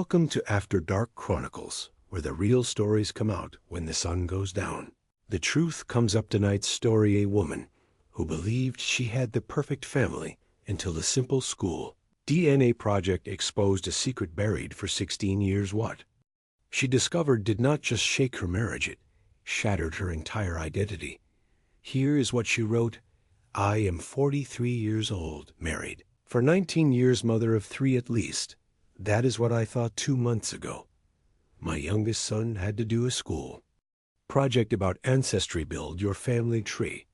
Welcome to After Dark Chronicles, where the real stories come out when the sun goes down. The truth comes up tonight's story: a woman who believed she had the perfect family until a simple school DNA project exposed a secret buried for 16 years. What she discovered did not just shake her marriage, it shattered her entire identity. Here is what she wrote. I am 43 years old, married for 19 years, mother of 3 at least. That is what I thought 2 months ago. My youngest son had to do a school project about ancestry. Build your family tree.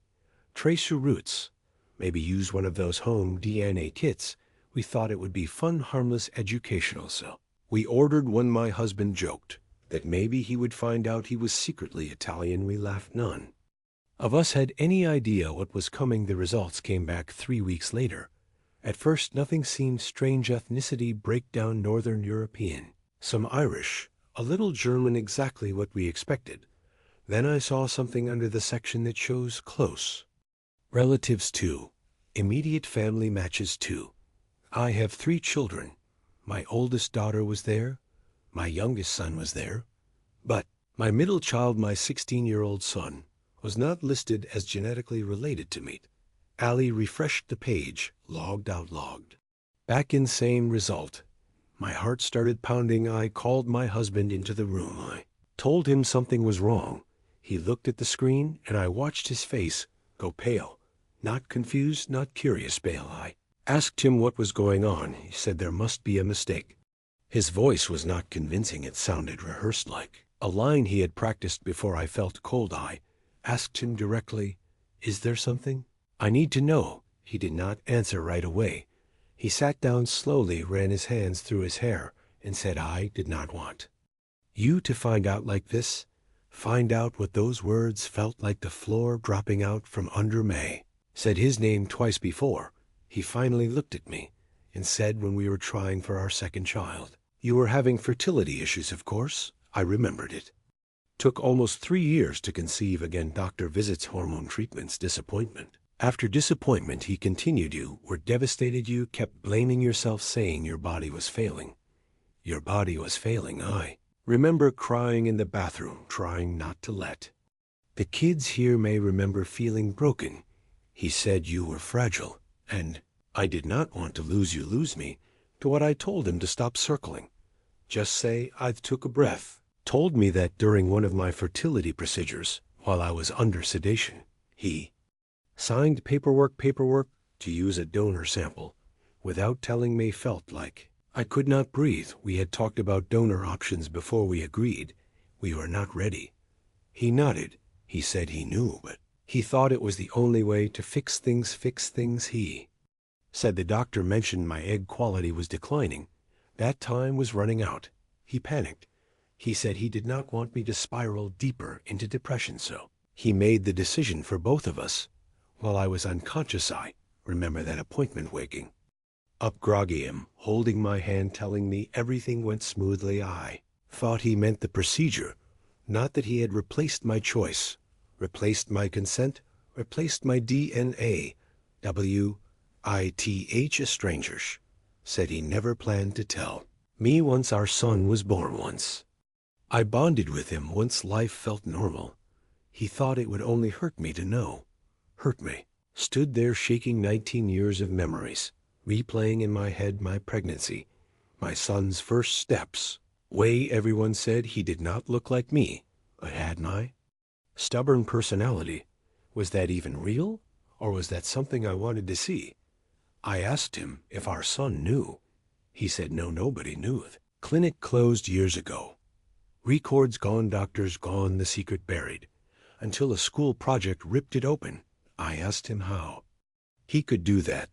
Trace your roots. Maybe use one of those home DNA kits. We thought it would be fun, harmless, educational, so we ordered one. My husband joked that maybe he would find out he was secretly Italian. We laughed. None of us had any idea what was coming. The results came back 3 weeks later. At first nothing seemed strange. Ethnicity breakdown: Northern European, some Irish, a little German, exactly what we expected. Then I saw something under the section that shows close relatives too. Immediate family matches too. I have 3 children. My oldest daughter was there. My youngest son was there. But my middle child, my 16-year-old son, was not listed as genetically related to me. Ali refreshed the page, logged out, logged back in. Same result. My heart started pounding. I called my husband into the room. I told him something was wrong. He looked at the screen, and I watched his face go pale. Not confused, not curious, pale. I asked him what was going on. He said there must be a mistake. His voice was not convincing. It sounded rehearsed, like a line he had practiced before. I felt cold. I asked him directly, is there something I need to know? He did not answer right away. He sat down slowly, ran his hands through his hair, and said, I did not want you to find out like this. Find out what those words felt like. The floor dropping out from under me. Said his name twice before. He finally looked at me and said, when we were trying for our second child, you were having fertility issues. Of course, I remembered it. Took almost 3 years to conceive again. Doctor visits, hormone treatments, disappointment after disappointment. He continued, you were devastated. You kept blaming yourself, saying your body was failing. Your body was failing. I remember crying in the bathroom, trying not to let the kids hear. May remember feeling broken. He said you were fragile, and I did not want to lose you, lose me. To what I told him to stop circling. Just say, I took a breath. Told me that during one of my fertility procedures, while I was under sedation, he signed paperwork to use a donor sample without telling me. Felt like I could not breathe. We had talked about donor options before we agreed. We were not ready. He nodded. He said he knew, but he thought it was the only way to fix things. He said the doctor mentioned my egg quality was declining. That time was running out. He panicked. He said he did not want me to spiral deeper into depression, so he made the decision for both of us. While I was unconscious, I remember that appointment, waking up groggy, him holding my hand, telling me everything went smoothly. I thought he meant the procedure, not that he had replaced my choice, replaced my consent, replaced my DNA. A stranger said he never planned to tell me once our son was born. Once I bonded with him, once life felt normal. He thought it would only hurt me to know. Hurt me. Stood there shaking. 19 years of memories, replaying in my head my pregnancy, my son's first steps. Way everyone said he did not look like me. I had my stubborn personality. Was that even real? Or was that something I wanted to see? I asked him if our son knew. He said no, nobody knew. Clinic closed years ago. Records gone, doctors gone, the secret buried. Until a school project ripped it open. I asked him how he could do that,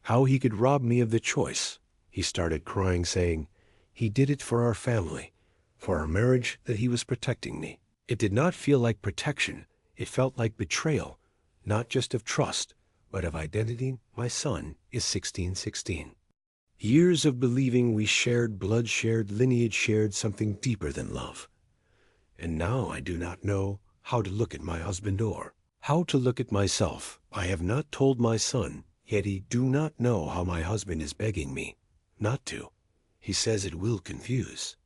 how he could rob me of the choice. He started crying, saying he did it for our family, for our marriage, that he was protecting me. It did not feel like protection. It felt like betrayal, not just of trust, but of identity. My son is 16. Years of believing we shared blood, shared lineage, shared something deeper than love. And now I do not know how to look at my husband or how to look at myself. I have not told my son, yet he do not know how my husband is begging me not to. He says it will confuse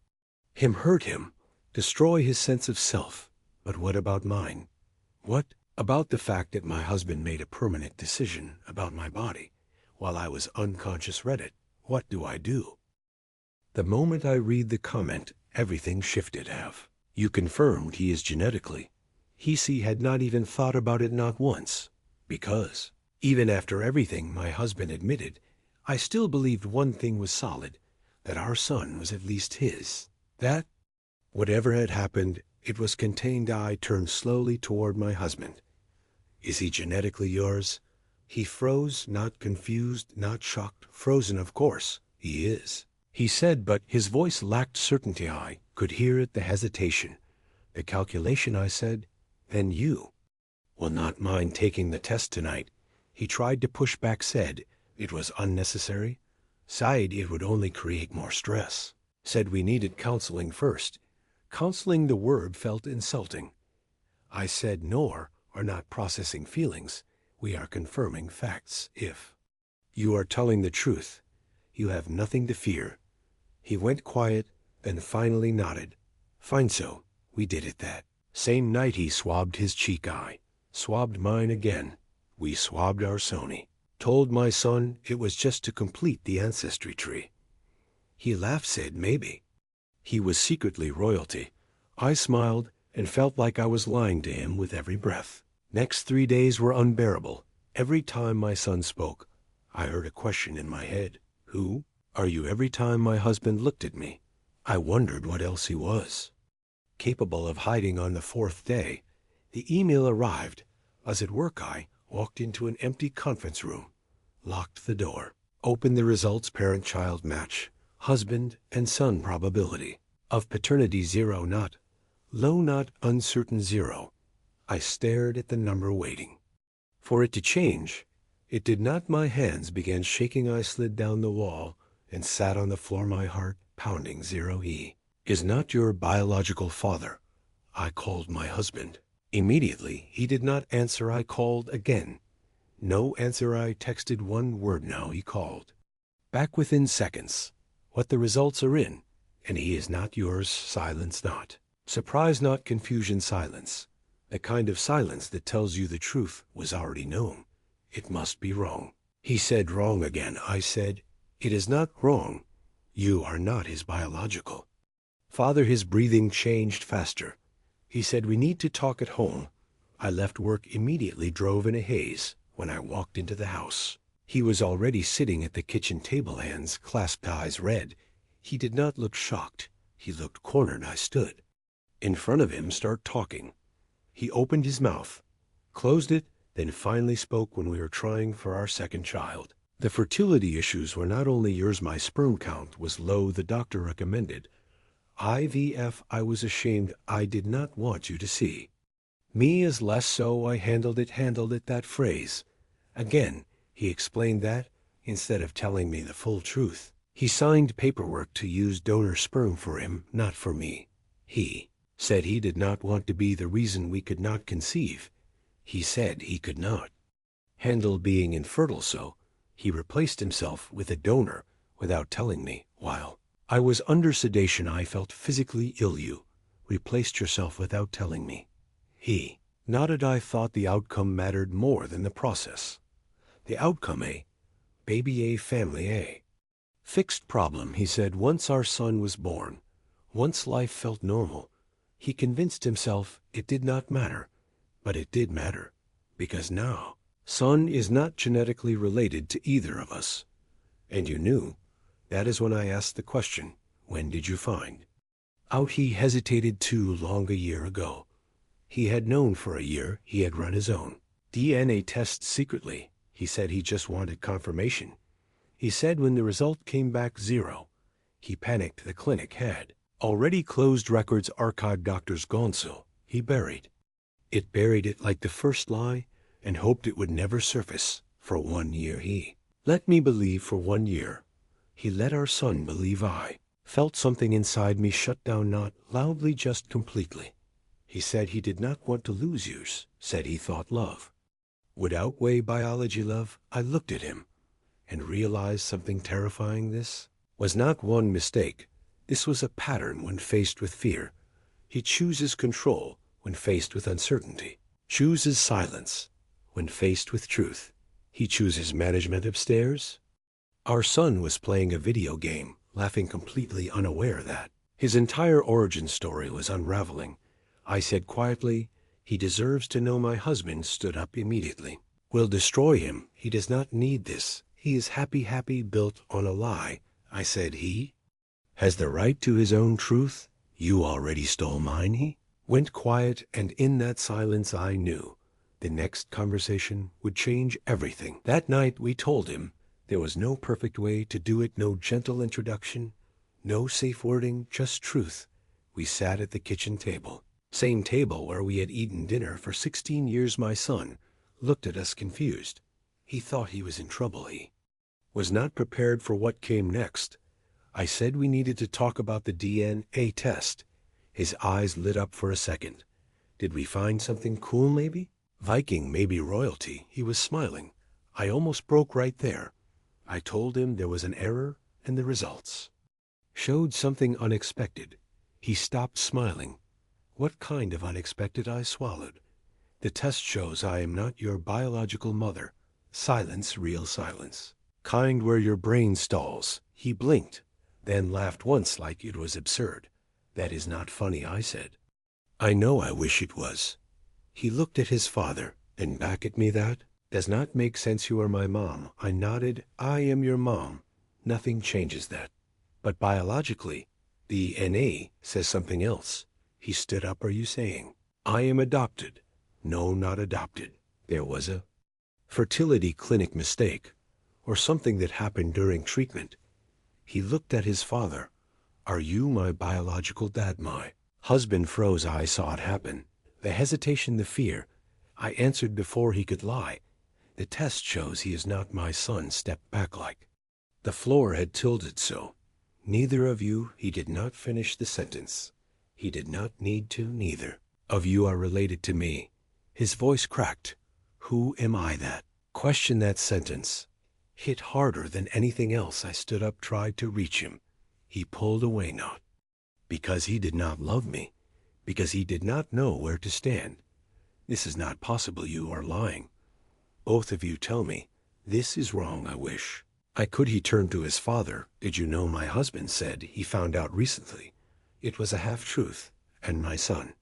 him, hurt him, destroy his sense of self. But what about mine? What about the fact that my husband made a permanent decision about my body while I was unconscious? Read it. What do I do? The moment I read the comment, everything shifted. Have you confirmed he is genetically? He had not even thought about it, not once. Because, even after everything my husband admitted, I still believed one thing was solid, that our son was at least his. That, whatever had happened, it was contained. I turned slowly toward my husband. Is he genetically yours? He froze, not confused, not shocked. Frozen, of course. He is, he said, but his voice lacked certainty. I could hear it, the hesitation, the calculation. I said, then you will not mind taking the test tonight. He tried to push back, said it was unnecessary, sighed it would only create more stress, said we needed counseling first. Counseling, the word felt insulting. I said, nor are not processing feelings. We are confirming facts. If you are telling the truth, you have nothing to fear. He went quiet, then finally nodded. Fine, so we did it that same night. He swabbed his cheek. I swabbed mine again. We swabbed our Sony. Told my son it was just to complete the ancestry tree. He laughed, said maybe he was secretly royalty. I smiled and felt like I was lying to him with every breath. Next 3 days were unbearable. Every time my son spoke, I heard a question in my head. Who are you? Every time my husband looked at me, I wondered what else he was capable of hiding. On the 4th day, the email arrived. As at work, I walked into an empty conference room, locked the door, opened the results. Parent-child match. Husband and son probability of paternity 0, not low, not uncertain, 0. I stared at the number, waiting for it to change. It did not. My hands began shaking. I slid down the wall and sat on the floor, my heart pounding. 0. He is not your biological father. I called my husband. Immediately, he did not answer. I called again. No answer. I texted one word. Now. He called back within seconds. What the results are in, and he is not yours. Silence, not surprise, not confusion. Silence, the kind of silence that tells you the truth was already known. It must be wrong. He said, wrong again. I said, it is not wrong. You are not his biological father. His breathing changed faster. He said, we need to talk at home. I left work immediately, drove in a haze. When I walked into the house, he was already sitting at the kitchen table, hands clasped, eyes red. He did not look shocked. He looked cornered. I stood in front of him, start talking. He opened his mouth, closed it, then finally spoke. When we were trying for our second child, the fertility issues were not only yours. My sperm count was low. The doctor recommended IVF. I was ashamed. I did not want you to see me as less, so I handled it. That phrase again. He explained that, instead of telling me the full truth, he signed paperwork to use donor sperm for him, not for me. He said he did not want to be the reason we could not conceive. He said he could not handle being infertile, so he replaced himself with a donor without telling me. While I was under sedation, I felt physically ill. You replaced yourself without telling me. He nodded. I thought the outcome mattered more than the process. The outcome, a baby, a family, a fixed problem. He said, once our son was born, once life felt normal, he convinced himself it did not matter. But it did matter, because now son is not genetically related to either of us. And you knew. That is when I asked the question, when did you find out? He hesitated. Too long. A year ago. He had known for a year. He had run his own DNA test secretly. He said he just wanted confirmation. He said when the result came back 0, he panicked. The clinic had already closed records, archived, doctors gone, so he buried it like the first lie, and hoped it would never surface. For 1 year he let me believe. For 1 year he let our son believe. I felt something inside me shut down, not loudly, just completely. He said he did not want to lose you. Said he thought love would outweigh biology. Love. I looked at him and realized something terrifying. This was not one mistake. This was a pattern when faced with fear. He chooses control when faced with uncertainty, chooses silence when faced with truth. He chooses management upstairs. Our son was playing a video game, laughing completely unaware that his entire origin story was unraveling. I said quietly, "He deserves to know." My husband stood up immediately. "We'll destroy him. He does not need this. He is happy built on a lie." I said, "He has the right to his own truth. You already stole mine." He went quiet, and in that silence I knew the next conversation would change everything. That night we told him there was no perfect way to do it, no gentle introduction, no safe wording, just truth. We sat at the kitchen table, same table where we had eaten dinner for 16 years. My son looked at us confused. He thought he was in trouble. He was not prepared for what came next. I said we needed to talk about the DNA test. His eyes lit up for a second. Did we find something cool maybe? Viking, maybe royalty. He was smiling. I almost broke right there. I told him there was an error and the results showed something unexpected. He stopped smiling. What kind of unexpected? I swallowed. The test shows I am not your biological mother. Silence, real silence. Kind where your brain stalls. He blinked, then laughed once like it was absurd. That is not funny, I said. I know, I wish it was. He looked at his father and back at me. That does not make sense. You are my mom. I nodded. I am your mom. Nothing changes that. But biologically, the DNA says something else. He stood up. Are you saying I am adopted? No, not adopted. There was a fertility clinic mistake, or something that happened during treatment. He looked at his father. Are you my biological dad? My husband froze. I saw it happen. The hesitation, the fear. I answered before he could lie. The test shows he is not my son. Stepped back like the floor had tilted. So neither of you, he did not finish the sentence. He did not need to. Neither of you are related to me. His voice cracked. Who am I? That question, that sentence, hit harder than anything else. I stood up, tried to reach him. He pulled away, not because he did not love me, because he did not know where to stand. This is not possible. You are lying. Both of you tell me. This is wrong. I wish I could. He turned to his father. Did you know my husband said he found out recently it was a half-truth, and my son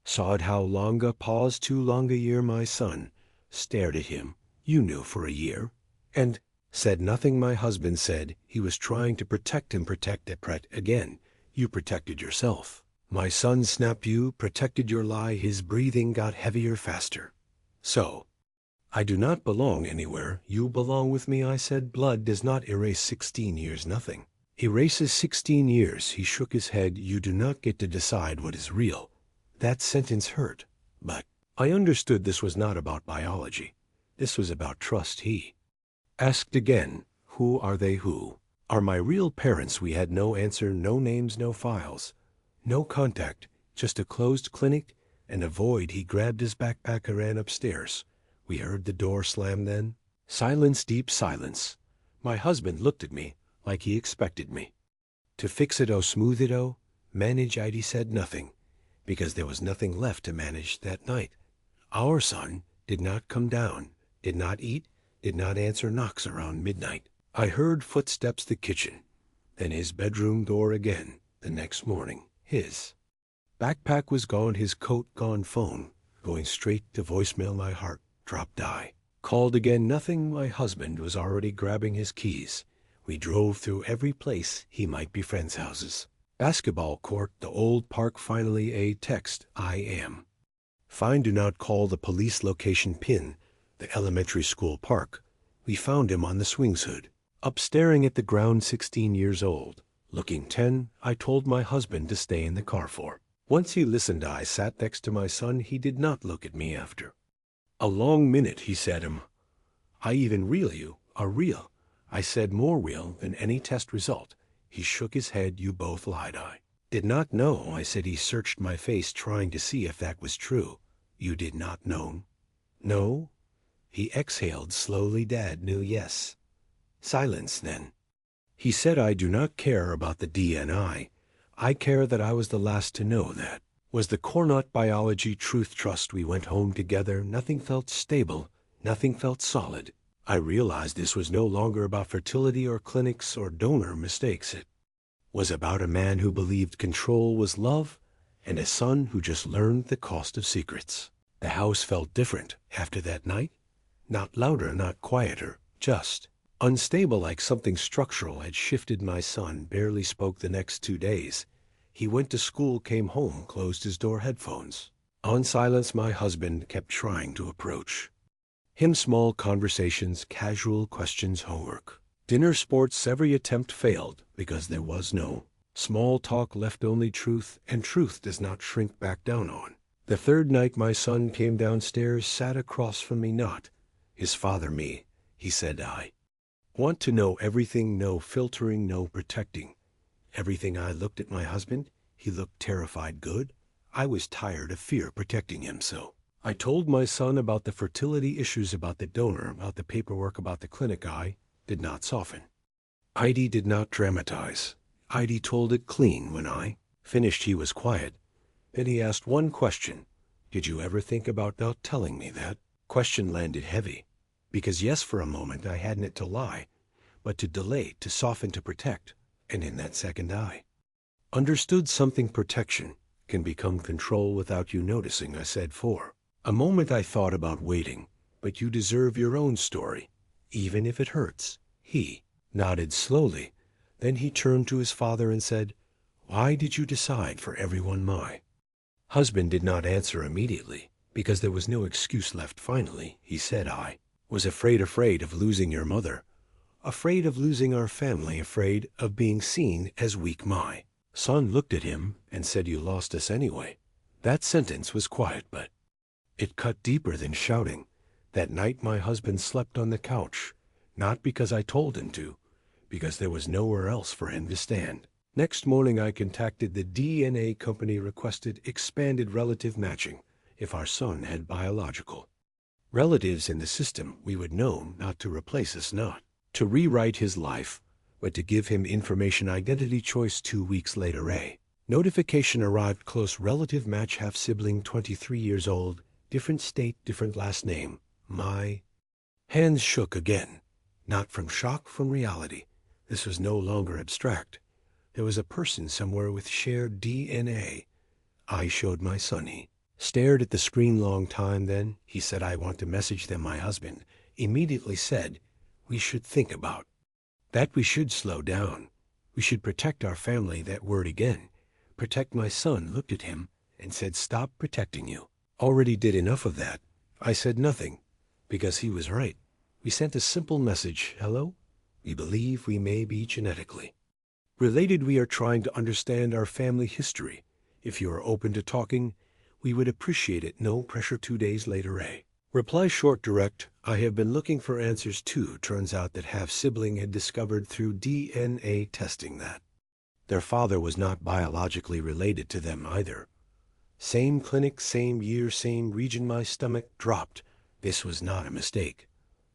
saw it. How long? A pause. Too long. A year. My son stared at him. You knew for a year, and said nothing. My husband said he was trying to protect him. Protect it. Again, you protected yourself. My son snapped. You protected your lie. His breathing got heavier, faster. So I do not belong anywhere. You belong with me. I said, blood does not erase 16 years. Nothing erases 16 years. He shook his head. You do not get to decide what is real. That sentence hurt, but I understood this was not about biology. This was about trust. He asked again, who are they? Who are my real parents? We had no answer, no names, no files, no contact, just a closed clinic and a void. He grabbed his backpack and ran upstairs. We heard the door slam then. Silence, deep silence. My husband looked at me like he expected me to fix it. Oh, smooth it. Oh, manage it. He said nothing, because there was nothing left to manage that night. Our son did not come down, did not eat, did not answer knocks around midnight. I heard footsteps, the kitchen, then his bedroom door again. The next morning, his backpack was gone, his coat gone, phone going straight to voicemail. My heart dropped. I called again, nothing. My husband was already grabbing his keys. We drove through every place he might be, friends' houses, basketball court, the old park. Finally a text. I am fine. Do not call the police. Location pin, the elementary school park. We found him on the swings hood, up staring at the ground. 16 years old, looking 10. I told my husband to stay in the car for. Once he listened. I sat next to my son. He did not look at me after a long minute. He said, I even real? You are real? I said, more real than any test result. He shook his head. You both lied. I did not know. I said. He searched my face, trying to see if that was true. You did not know? No? He exhaled slowly. Dad knew. Yes. Silence then. He said, I do not care about the DNA. I care that I was the last to know that. Was the Cornut Biology Truth Trust we went home together. Nothing felt stable. Nothing felt solid. I realized this was no longer about fertility or clinics or donor mistakes. It was about a man who believed control was love and a son who just learned the cost of secrets. The house felt different after that night. Not louder, not quieter, just unstable, like something structural had shifted. My son barely spoke the next 2 days. He went to school, came home, closed his door, headphones on silence. My husband kept trying to approach him. Small conversations, casual questions, homework, dinner, sports. Every attempt failed because there was no small talk left, only truth, and truth does not shrink back down on. The third night my son came downstairs, sat across from me, not his father, me. He said, I want to know everything, no filtering, no protecting. Everything. I looked at my husband. He looked terrified. Good. I was tired of fear protecting him, so I told my son about the fertility issues, about the donor, about the paperwork, about the clinic. I did not soften. Heidi did not dramatize. Heidi told it clean. When I finished, he was quiet. Then he asked one question. Did you ever think about not telling me? That question landed heavy. Because yes, for a moment I hadn't it to lie, but to delay, to soften, to protect. And in that second I understood something. Protection can become control without you noticing. I said, for a moment I thought about waiting, but you deserve your own story, even if it hurts. He nodded slowly. Then he turned to his father and said, why did you decide for everyone? My husband did not answer immediately, because there was no excuse left. Finally, he said, I was afraid of losing your mother, afraid of losing our family, afraid of being seen as weak. My son looked at him and said, you lost us anyway. That sentence was quiet, but it cut deeper than shouting. That night my husband slept on the couch, not because I told him to, because there was nowhere else for him to stand. Next morning I contacted the DNA company, requested expanded relative matching. If our son had biological relatives in the system, we would know not to replace us, not to rewrite his life, but to give him information, identity choice. 2 weeks later, a notification arrived. Close relative match, half sibling, 23 years old, different state, different last name. My hands shook again, not from shock, from reality. This was no longer abstract. There was a person somewhere with shared DNA. I showed my son. He stared at the screen long time. Then he said, I want to message them. My husband immediately said, we should think about that. We should slow down. We should protect our family. That word again, protect. My son looked at him and said, stop protecting. You already did enough of that. I said nothing, because he was right. We sent a simple message. Hello? We believe we may be genetically related. We are trying to understand our family history. If you are open to talking, we would appreciate it. No pressure. 2 days later, a reply, short, direct. I have been looking for answers too. Turns out that half-sibling had discovered through DNA testing that their father was not biologically related to them either. Same clinic, same year, same region. My stomach dropped. This was not a mistake.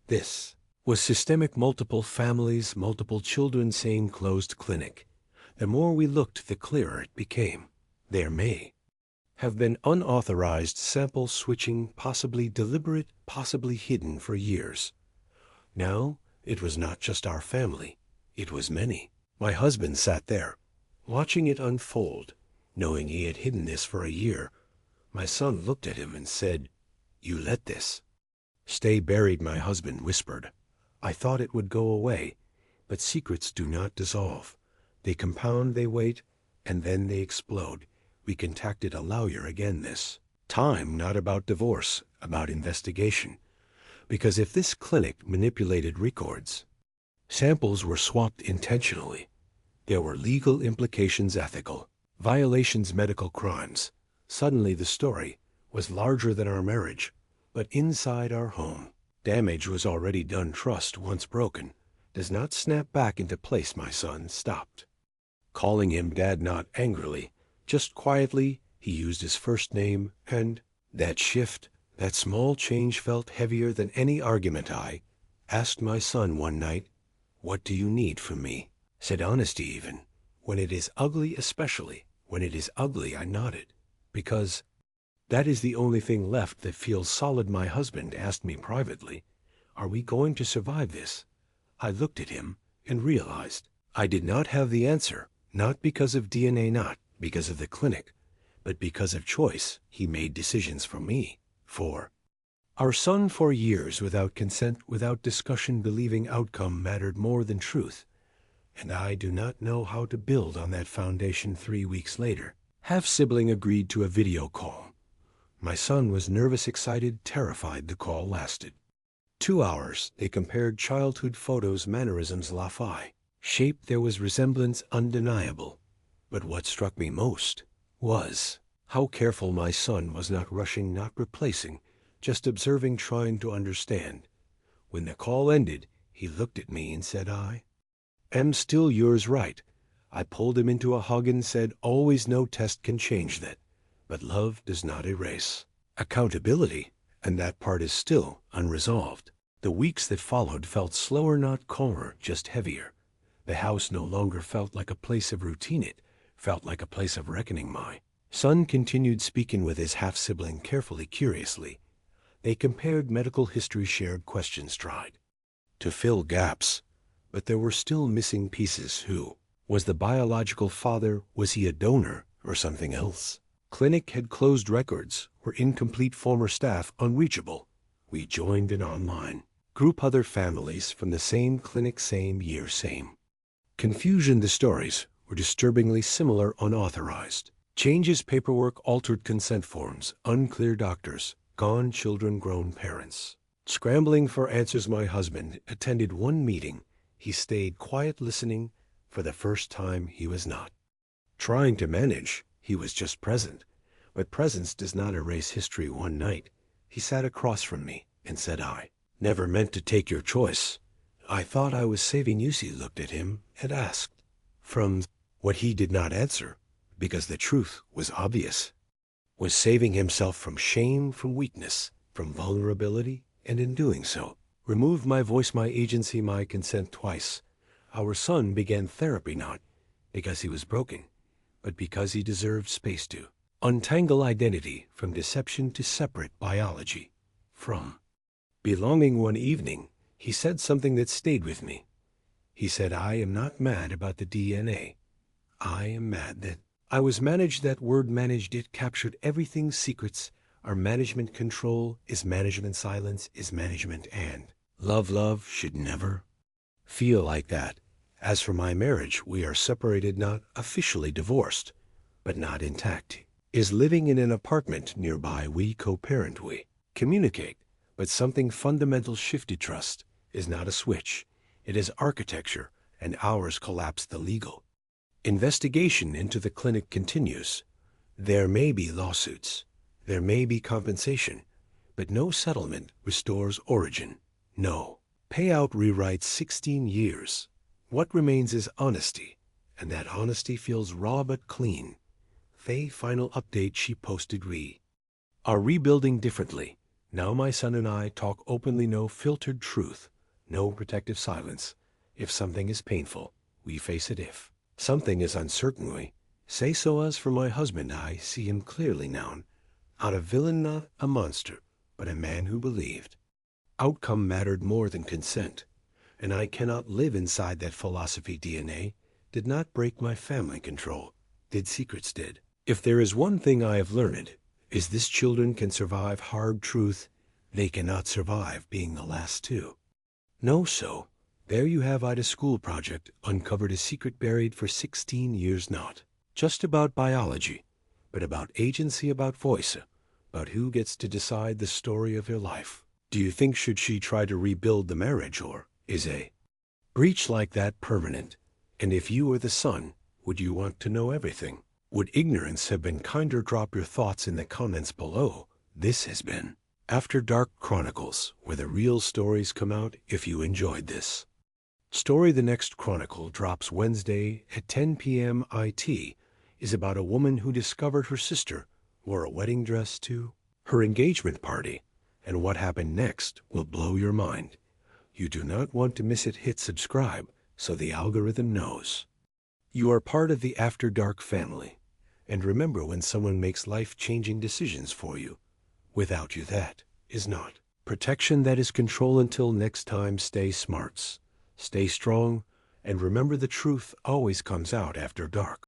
This was systemic. Multiple families, multiple children, same closed clinic. The more we looked, the clearer it became. There may have been unauthorized sample switching, possibly deliberate, possibly hidden for years. Now, it was not just our family. It was many. My husband sat there, watching it unfold, knowing he had hidden this for a year. My son looked at him and said, you let this stay buried. My husband whispered, I thought it would go away, but secrets do not dissolve. They compound, they wait, and then they explode. We contacted a lawyer again this time, not about divorce, about investigation. Because if this clinic manipulated records, samples were swapped intentionally, there were legal implications, ethical violations, medical crimes. Suddenly the story was larger than our marriage, but inside our home. Damage was already done. Trust, once broken, does not snap back into place. My son stopped calling him Dad, not angrily, just quietly. He used his first name, and that shift, that small change, felt heavier than any argument. I asked my son one night, what do you need from me? said honesty even. When it is ugly especially. When it is ugly, I nodded. Because that is the only thing left that feels solid. My husband asked me privately, are we going to survive this? I looked at him and realized I did not have the answer, not because of DNA, not because of the clinic, but because of choice. He made decisions for me, for our son, for years, without consent, without discussion, believing outcome mattered more than truth. And I do not know how to build on that foundation. 3 weeks later, half-sibling agreed to a video call. My son was nervous, excited, terrified. The call lasted 2 hours. They compared childhood photos, mannerisms, laugh, shape. There was resemblance undeniable. But what struck me most was how careful my son was, not rushing, not replacing, just observing, trying to understand. When the call ended, he looked at me and said, I am still yours, right? I pulled him into a hug and said, always, no test can change that. But love does not erase accountability, and that part is still unresolved. The weeks that followed felt slower, not calmer, just heavier. The house no longer felt like a place of routine. It felt like a place of reckoning. My son continued speaking with his half-sibling, carefully, curiously. They compared medical history, shared questions, tried to fill gaps. But there were still missing pieces. Who was the biological father? Was he a donor or something else? Clinic had closed records, were incomplete, former staff unreachable. We joined an online group, other families from the same clinic, same year, same confusion. The stories were disturbingly similar. Unauthorized changes, paperwork, altered consent forms, unclear doctors, gone children, grown parents, scrambling for answers. My husband attended one meeting. He stayed quiet, listening. For the first time, he was not trying to manage. He was just present. But presence does not erase history. One night, he sat across from me and said, I never meant to take your choice. I thought I was saving you. She looked at him and asked. From what he did not answer, because the truth was obvious, was saving himself from shame, from weakness, from vulnerability, and in doing so, removed my voice, my agency, my consent. Twice, our son began therapy, not because he was broken, but because he deserved space to untangle identity from deception, to separate biology from belonging. One evening, he said something that stayed with me. He said, I am not mad about the DNA. I am mad that I was managed. That word, managed, it captured everything. Secrets are management. Control is management. Silence is management. And love should never feel like that. As for my marriage, we are separated, not officially divorced, but not intact. Is living in an apartment nearby. We co-parent, we communicate, but something fundamental shifted. Trust is not a switch. It is architecture, and ours collapsed. The legal investigation into the clinic continues. There may be lawsuits, there may be compensation, but no settlement restores origin. No payout rewrites 16 years. What remains is honesty, and that honesty feels raw but clean. Faye, final update, she posted, we are rebuilding differently. Now my son and I talk openly, no filtered truth, no protective silence. If something is painful, we face it. If something is uncertain, we say so. As for my husband, I see him clearly now. Not a villain, not a monster, but a man who believed outcome mattered more than consent. And I cannot live inside that philosophy. DNA did not break my family. Control did. Secrets did. If there is one thing I have learned, is this: children can survive hard truth. They cannot survive being the last two. No, so there you have Ida's school project, uncovered a secret buried for 16 years, not just about biology, but about agency, about voice, about who gets to decide the story of your life. Do you think should she try to rebuild the marriage, or is a breach like that permanent? And if you were the son, would you want to know everything? Would ignorance have been kinder? Drop your thoughts in the comments below. This has been After Dark Chronicles, where the real stories come out. If you enjoyed this story, the next Chronicle drops Wednesday at 10 p.m. IT, is about a woman who discovered her sister wore a wedding dress to her engagement party, and what happened next will blow your mind. You do not want to miss it. Hit subscribe so the algorithm knows. You are part of the After Dark family. And remember, when someone makes life-changing decisions for you, without you that is not. Protection that is control. Until next time, stay smarts, stay strong, and remember the truth always comes out after dark.